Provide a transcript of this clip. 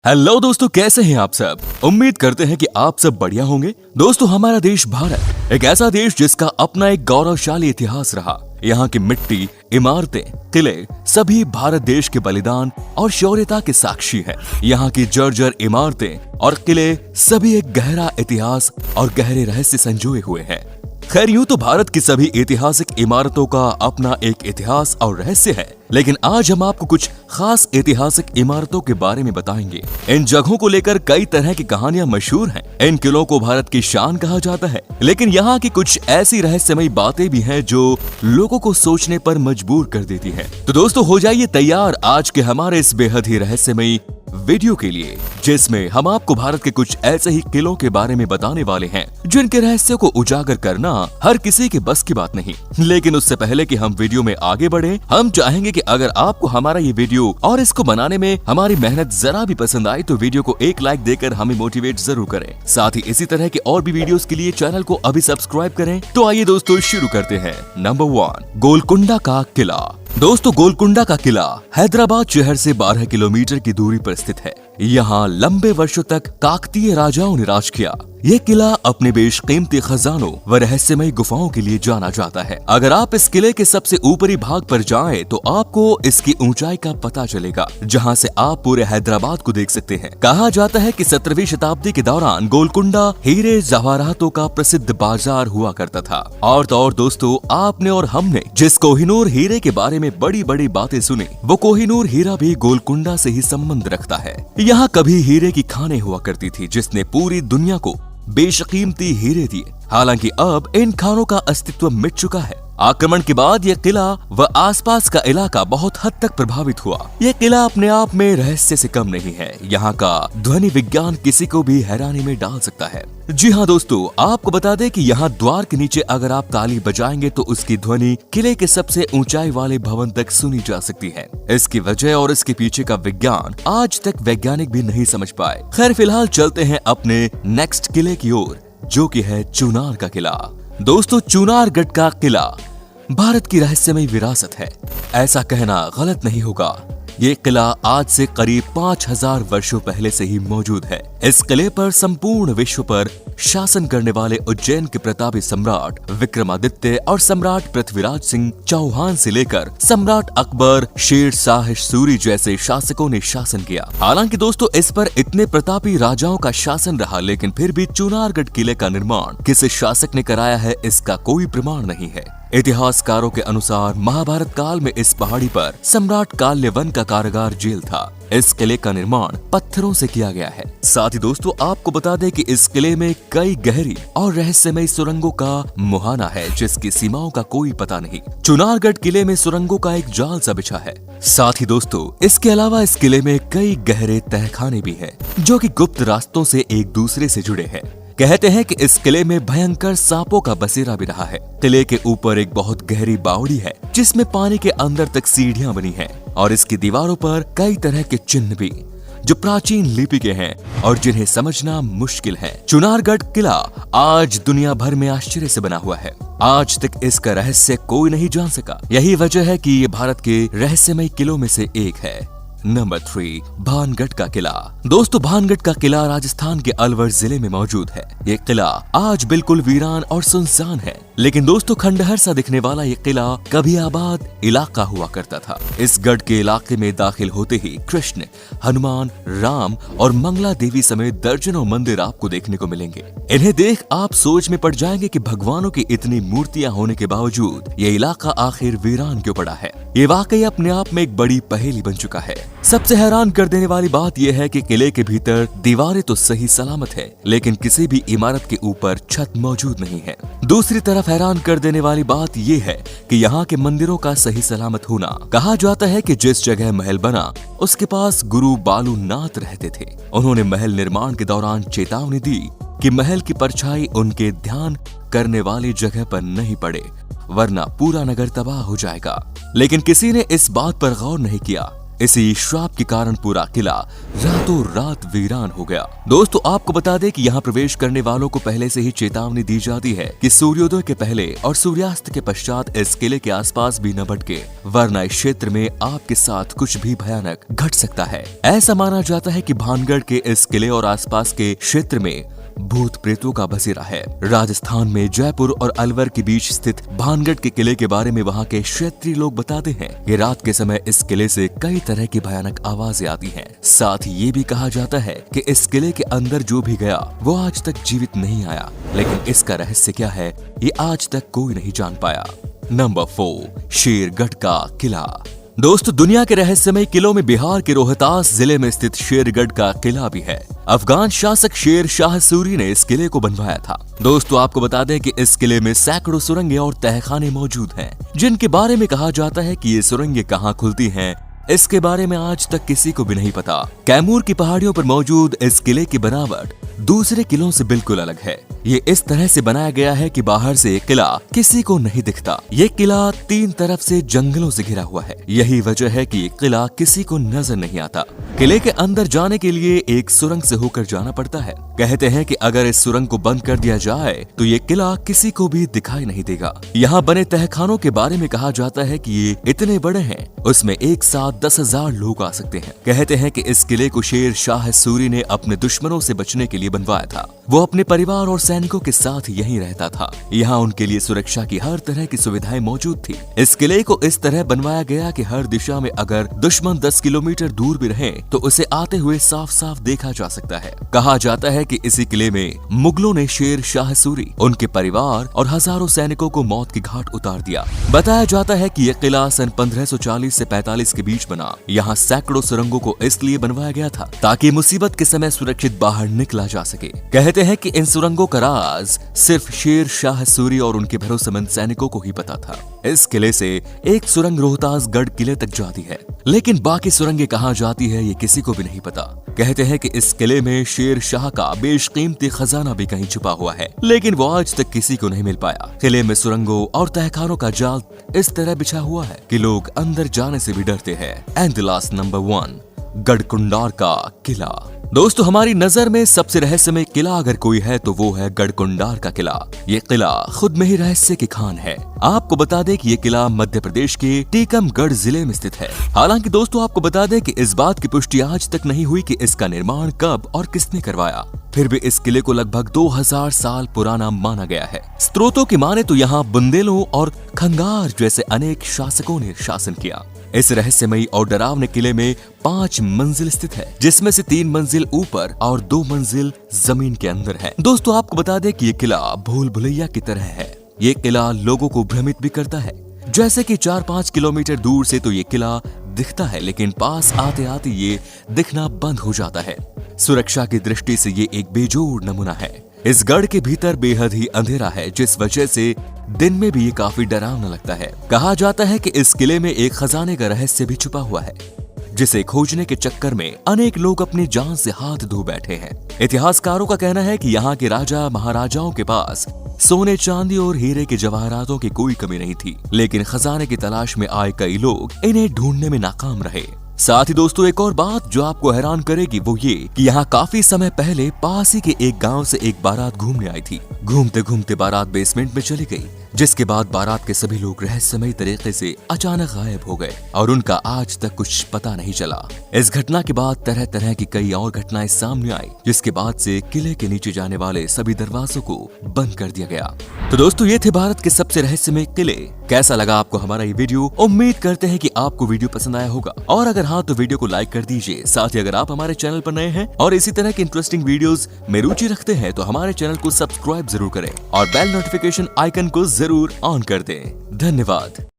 Hello दोस्तों, कैसे हैं आप सब। उम्मीद करते हैं कि आप सब बढ़िया होंगे। दोस्तों, हमारा देश भारत एक ऐसा देश जिसका अपना एक गौरवशाली इतिहास रहा। यहाँ की मिट्टी, इमारतें, किले सभी भारत देश के बलिदान और शौर्यता के साक्षी हैं। यहाँ की जर्जर इमारतें और किले सभी एक गहरा इतिहास और गहरे रहस्य संजोए हुए हैं। खैर, यूं तो भारत की सभी ऐतिहासिक इमारतों का अपना एक इतिहास और रहस्य है, लेकिन आज हम आपको कुछ खास ऐतिहासिक इमारतों के बारे में बताएंगे। इन जगहों को लेकर कई तरह की कहानियां मशहूर हैं। इन किलों को भारत की शान कहा जाता है, लेकिन यहाँ की कुछ ऐसी रहस्यमयी बातें भी हैं जो लोगों को सोचने पर मजबूर कर देती हैं। तो दोस्तों, हो जाइए तैयार आज के हमारे इस बेहद ही रहस्यमयी वीडियो के लिए, जिसमें हम आपको भारत के कुछ ऐसे ही किलों के बारे में बताने वाले हैं जिनके रहस्यों को उजागर करना हर किसी के बस की बात नहीं। लेकिन उससे पहले कि हम वीडियो में आगे बढ़े, हम चाहेंगे कि अगर आपको हमारा ये वीडियो और इसको बनाने में हमारी मेहनत जरा भी पसंद आई तो वीडियो को एक लाइक देकर हमें मोटिवेट जरूर करें। साथ ही इसी तरह के और भी वीडियोस के लिए चैनल को अभी सब्सक्राइब करें। तो आइए दोस्तों, शुरू करते हैं। नंबर 1, गोलकुंडा का किला। दोस्तों, गोलकुंडा का किला हैदराबाद शहर से 12 किलोमीटर की दूरी पर स्थित है। यहाँ लंबे वर्षों तक काकतीय राजाओं ने राज किया। यह किला अपने बेशकीमती खजानों व रहस्यमयी गुफाओं के लिए जाना जाता है। अगर आप इस किले के सबसे ऊपरी भाग पर जाएं, तो आपको इसकी ऊंचाई का पता चलेगा, जहां से आप पूरे हैदराबाद को देख सकते हैं। कहा जाता है कि 17वीं शताब्दी के दौरान गोलकुंडा हीरे जवाहरातों का प्रसिद्ध बाजार हुआ करता था। और तो और दोस्तों, आपने और हमने जिस कोहिनूर हीरे के बारे में बड़ी बड़ी बातें सुनी, वो कोहिनूर हीरा भी गोलकुंडा से ही संबंध रखता है। यहाँ कभी हीरे की खानें हुआ करती थी, जिसने पूरी दुनिया को बेशकीमती हीरे दिए। हालांकि अब इन खानों का अस्तित्व मिट चुका है। आक्रमण के बाद यह किला व आसपास का इलाका बहुत हद तक प्रभावित हुआ। यह किला अपने आप में रहस्य से कम नहीं है। यहाँ का ध्वनि विज्ञान किसी को भी हैरानी में डाल सकता है। जी हाँ दोस्तों, आपको बता दें कि यहाँ द्वार के नीचे अगर आप ताली बजाएंगे तो उसकी ध्वनि किले के सबसे ऊंचाई वाले भवन तक सुनी जा सकती है। इसकी वजह और इसके पीछे का विज्ञान आज तक वैज्ञानिक भी नहीं समझ पाए। खैर, फिलहाल चलते हैं अपने नेक्स्ट किले की ओर, जो कि है चुनार का किला। दोस्तों, चुनारगढ़ का किला भारत की रहस्यमयी विरासत है। ऐसा कहना गलत नहीं होगा। ये किला आज से करीब 5000 वर्षों पहले से ही मौजूद है। इस किले पर संपूर्ण विश्व पर शासन करने वाले उज्जैन के प्रतापी सम्राट विक्रमादित्य और सम्राट पृथ्वीराज सिंह चौहान से लेकर सम्राट अकबर, शेर शाह सूरी जैसे शासकों ने शासन किया। हालांकि दोस्तों, इस पर इतने प्रतापी राजाओं का शासन रहा, लेकिन फिर भी चुनारगढ़ किले का निर्माण किस शासक ने कराया है, इसका कोई प्रमाण नहीं है। इतिहासकारों के अनुसार महाभारत काल में इस पहाड़ी पर सम्राट काल्यवन का कारागार जेल था। इस किले का निर्माण पत्थरों से किया गया है। साथ ही दोस्तों, आपको बता दें कि इस किले में कई गहरी और रहस्यमयी सुरंगों का मुहाना है, जिसकी सीमाओं का कोई पता नहीं। चुनारगढ़ किले में सुरंगों का एक जाल सा बिछा है। साथ ही दोस्तों, इसके अलावा इस किले में कई गहरे तहखाने भी हैं, जो कि गुप्त रास्तों से एक दूसरे से जुड़े हैं। कहते हैं कि इस किले में भयंकर सांपों का बसेरा भी रहा है। किले के ऊपर एक बहुत गहरी बावड़ी है, जिसमें पानी के अंदर तक सीढ़ियां बनी हैं, और इसकी दीवारों पर कई तरह के चिन्ह भी, जो प्राचीन लिपि के हैं और जिन्हें समझना मुश्किल है। चुनारगढ़ किला आज दुनिया भर में आश्चर्य से बना हुआ है। आज तक इसका रहस्य कोई नहीं जान सका। यही वजह है कि ये भारत के रहस्यमयी किलों में से एक है। नंबर 3, भानगढ़ का किला। दोस्तों, भानगढ़ का किला राजस्थान के अलवर जिले में मौजूद है। ये किला आज बिल्कुल वीरान और सुनसान है, लेकिन दोस्तों, खंडहर सा दिखने वाला ये किला कभी आबाद इलाका हुआ करता था। इस गढ़ के इलाके में दाखिल होते ही कृष्ण, हनुमान, राम और मंगला देवी समेत दर्जनों मंदिर आपको देखने को मिलेंगे। इन्हें देख आप सोच में पड़ जाएंगे कि भगवानों की इतनी मूर्तियां होने के बावजूद ये इलाका आखिर वीरान क्यों पड़ा है। ये वाकई अपने आप में एक बड़ी पहेली बन चुका है। सबसे हैरान कर देने वाली बात यह है कि किले के भीतर दीवारें तो सही सलामत है, लेकिन किसी भी इमारत के ऊपर छत मौजूद नहीं है। दूसरी तरफ हैरान कर देने वाली बात यह है कि यहाँ के मंदिरों का सही सलामत होना। कहा जाता है कि जिस जगह महल बना, उसके पास गुरु बालूनाथ रहते थे। उन्होंने महल निर्माण के दौरान चेतावनी दी कि महल की परछाई उनके ध्यान करने वाली जगह पर नहीं पड़े, वरना पूरा नगर तबाह हो जाएगा। लेकिन किसी ने इस बात पर गौर नहीं किया। इसी श्राप के कारण पूरा किला रातों रात वीरान हो गया। दोस्तों आपको बता दें कि यहाँ प्रवेश करने वालों को पहले से ही चेतावनी दी जाती है कि सूर्योदय के पहले और सूर्यास्त के पश्चात इस किले के आसपास भी न भटके, वरना इस क्षेत्र में आपके साथ कुछ भी भयानक घट सकता है। ऐसा माना जाता है कि भानगढ़ के इस किले और आसपास के क्षेत्र में भूत प्रेतों का बसेरा है। राजस्थान में जयपुर और अलवर के बीच स्थित भानगढ़ के किले के बारे में वहाँ के क्षेत्रीय लोग बताते हैं कि रात के समय इस किले से कई तरह की भयानक आवाजें आती हैं। साथ ही ये भी कहा जाता है कि इस किले के अंदर जो भी गया वो आज तक जीवित नहीं आया, लेकिन इसका रहस्य क्या है ये आज तक कोई नहीं जान पाया। नंबर 4, शेरगढ़ का किला। दोस्तों दुनिया के रहस्यमय किलों में बिहार के रोहतास जिले में स्थित शेरगढ़ का किला भी है। अफगान शासक शेर शाह सूरी ने इस किले को बनवाया था। दोस्तों आपको बता दें कि इस किले में सैकड़ों सुरंगें और तहखाने मौजूद हैं, जिनके बारे में कहा जाता है कि ये सुरंगें कहाँ खुलती हैं इसके बारे में आज तक किसी को भी नहीं पता। कैमूर की पहाड़ियों पर मौजूद इस किले की बनावट दूसरे किलों से बिल्कुल अलग है। ये इस तरह से बनाया गया है कि बाहर से किला किसी को नहीं दिखता। ये किला 3 तरफ से जंगलों से घिरा हुआ है। यही वजह है कि ये किला किसी को नजर नहीं आता। किले के अंदर जाने के लिए एक सुरंग से होकर जाना पड़ता है। कहते हैं कि अगर इस सुरंग को बंद कर दिया जाए तो ये किला किसी को भी दिखाई नहीं देगा। यहाँ बने तहखानों के बारे में कहा जाता है कि ये इतने बड़े हैं, उसमें एक साथ 10,000 लोग आ सकते हैं। कहते हैं कि इस किले को शेर शाह सूरी ने अपने दुश्मनों से बचने के लिए बनवाया था। वो अपने परिवार और सैनिकों के साथ यहीं रहता था। यहाँ उनके लिए सुरक्षा की हर तरह की सुविधाएं मौजूद थी। इस किले को इस तरह बनवाया गया कि हर दिशा में अगर दुश्मन 10 किलोमीटर दूर भी रहे तो उसे आते हुए साफ साफ देखा जा सकता है। कहा जाता है कि इसी किले में मुगलों ने शेर शाह सूरी, उनके परिवार और हजारों सैनिकों को मौत की घाट उतार दिया। बताया जाता है कि यह किला सन 1540 से 45 के बीच बना। यहाँ सैकड़ों सुरंगों को इसलिए बनवाया गया था ताकि मुसीबत के समय सुरक्षित बाहर निकला जा सके। कहते हैं कि इन सुरंगों का राज सिर्फ शेर शाह सूरी और उनके भरोसेमंद सैनिकों को ही पता था। इस किले से एक सुरंग रोहतासगढ़ किले तक जाती है, लेकिन बाकी सुरंगें कहाँ जाती है ये किसी को भी नहीं पता। कहते हैं कि इस किले में शेर शाह का बेशकीमती खजाना भी कहीं छुपा हुआ है, लेकिन वो आज तक किसी को नहीं मिल पाया। किले में सुरंगों और तहखानों का जाल इस तरह बिछा हुआ है कि लोग अंदर जाने से भी डरते हैं। And the last number 1, Garhkundar का किला। दोस्तों हमारी नजर में सबसे रहस्यमय किला अगर कोई है तो वो है गढ़कुंडार का किला। ये किला खुद में ही रहस्य की खान है। आपको बता दें कि ये किला मध्य प्रदेश के टीकमगढ़ जिले में स्थित है। हालांकि दोस्तों आपको बता दें कि इस बात की पुष्टि आज तक नहीं हुई कि इसका निर्माण कब और किसने करवाया। फिर भी इस किले को लगभग 2000 साल पुराना माना गया है। स्रोतों की माने तो यहाँ बुंदेलों और खंगार जैसे अनेक शासकों ने शासन किया। इस रहस्यमयी और डरावने किले में 5 मंजिल स्थित है, जिसमें से 3 मंजिल ऊपर और 2 मंजिल जमीन के अंदर है। दोस्तों आपको बता दें कि ये किला भूल भुलैया की तरह है। ये किला लोगों को भ्रमित भी करता है। जैसे कि 4-5 किलोमीटर दूर से तो ये किला दिखता है, लेकिन पास आते आते ये दिखना बंद हो जाता है। सुरक्षा की दृष्टि से ये एक बेजोड़ नमूना है। इस गढ़ के भीतर बेहद ही अंधेरा है, जिस वजह से दिन में भी ये काफी डरावना लगता है। कहा जाता है कि इस किले में एक खजाने का रहस्य भी छुपा हुआ है, जिसे खोजने के चक्कर में अनेक लोग अपनी जान से हाथ धो बैठे हैं। इतिहासकारों का कहना है कि यहाँ के राजा महाराजाओं के पास सोने चांदी और हीरे के जवाहरातों की कोई कमी नहीं थी, लेकिन खजाने की तलाश में आए कई लोग इन्हें ढूंढने में नाकाम रहे। साथ ही दोस्तों एक और बात जो आपको हैरान करेगी वो ये कि यहाँ काफी समय पहले पास ही के एक गांव से एक बारात घूमने आई थी। घूमते घूमते बारात बेसमेंट में चली गई, जिसके बाद बारात के सभी लोग रहस्यमय तरीके से अचानक गायब हो गए और उनका आज तक कुछ पता नहीं चला। इस घटना के बाद तरह तरह की कई और घटनाएं सामने आई, जिसके बाद से किले के नीचे जाने वाले सभी दरवाजों को बंद कर दिया गया। तो दोस्तों ये थे भारत के सबसे रहस्यमय किले। कैसा लगा आपको हमारा ये वीडियो? उम्मीद करते हैं कि आपको वीडियो पसंद आया होगा, और अगर हाँ तो वीडियो को लाइक कर दीजिए। साथ ही अगर आप हमारे चैनल पर नए हैं और इसी तरह के इंटरेस्टिंग वीडियोस में रुचि रखते हैं तो हमारे चैनल को सब्सक्राइब जरूर करें और बेल नोटिफिकेशन आइकन को जरूर ऑन कर दें। धन्यवाद।